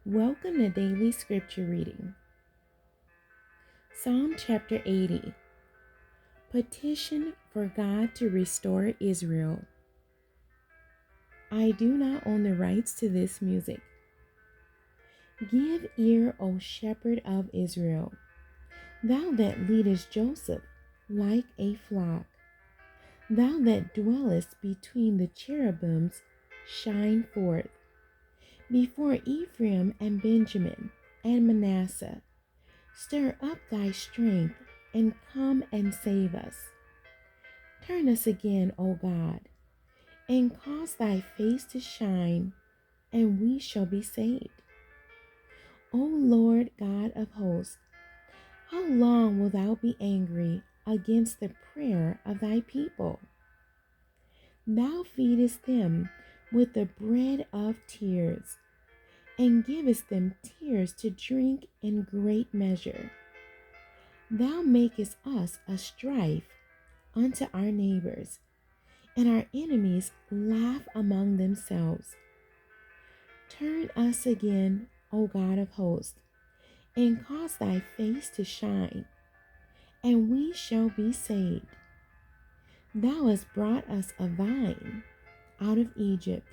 Welcome to Daily Scripture Reading. Psalm chapter 80. Petition for God to restore Israel. I do not own the rights to this music. Give ear, O shepherd of Israel, thou that leadest Joseph like a flock. Thou that dwellest between the cherubims, shine forth. Before Ephraim and Benjamin and Manasseh, stir up thy strength and come and save us. Turn us again, O God, and cause thy face to shine, and we shall be saved. O Lord God of hosts, how long wilt thou be angry against the prayer of thy people? Thou feedest them with the bread of tears, and givest them tears to drink in great measure. Thou makest us a strife unto our neighbors, and our enemies laugh among themselves. Turn us again, O God of hosts, and cause thy face to shine, and we shall be saved. Thou hast brought us a vine out of Egypt.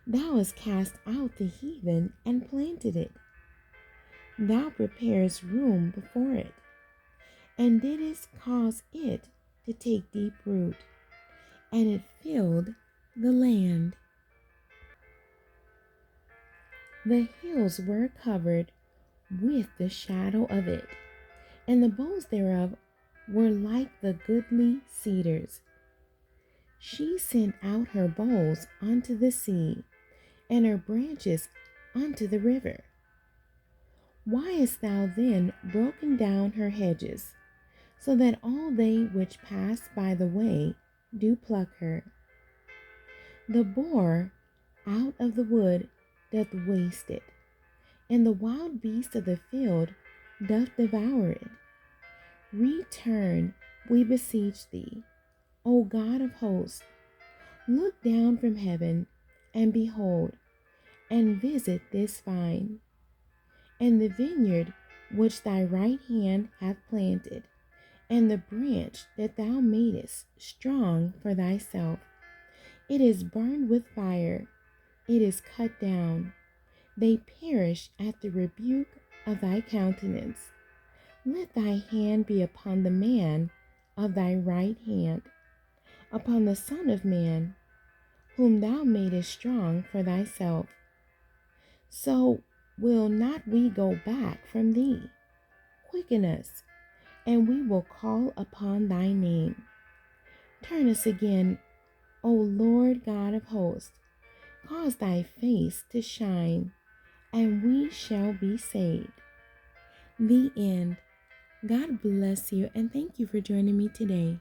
Thou hast cast out the heathen and planted it. Thou preparest room before it, and didst cause it to take deep root, and it filled the land. The hills were covered with the shadow of it, and the boughs thereof were like the goodly cedars. She sent out her boughs unto the sea, and her branches unto the river. Why hast thou then broken down her hedges, so that all they which pass by the way do pluck her? The boar out of the wood doth waste it, and the wild beast of the field doth devour it. Return, we beseech thee, O God of hosts. Look down from heaven, and behold, and visit this vine, and the vineyard which thy right hand hath planted, and the branch that thou madest strong for thyself. It is burned with fire, it is cut down. They perish at the rebuke of thy countenance. Let thy hand be upon the man of thy right hand, upon the Son of Man, whom thou madest strong for thyself. So will not we go back from thee? Quicken us, and we will call upon thy name. Turn us again, O Lord God of hosts. Cause thy face to shine, and we shall be saved. The end. God bless you, and thank you for joining me today.